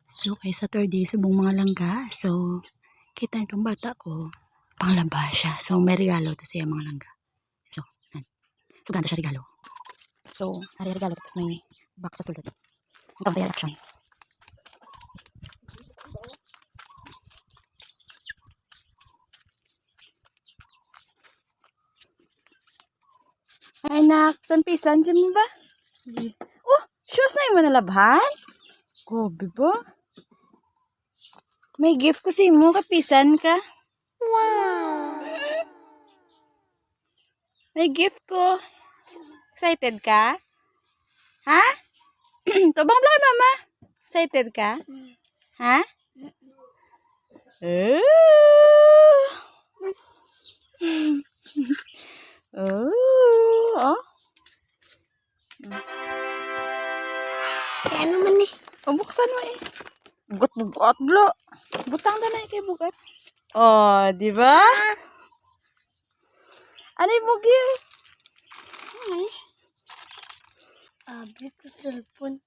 So, kay Saturday, subong mga langga. So, kita itong bata ko, panglaba siya. So, may regalo ta siya mga langga. So, yan. So, ganda siya regalo. So, hari regalo tapos may box sa sulod. Ito ang action. Ay, nak, san pisan si mo ba? Oh, shoes na yung manalabhan? Gobi ba? May gift ko si mo, kapisan ka. Wow! May gift ko. Excited ka? Ha? Tubang ba kay mama? Excited ka? Ha? Oh. Ano man eh? Buksan mo eh. Bugat-bugat blo. Butang na na kay bugat. Oh, di ba? Ano yung bugil? Ay. Abi ko cellphone.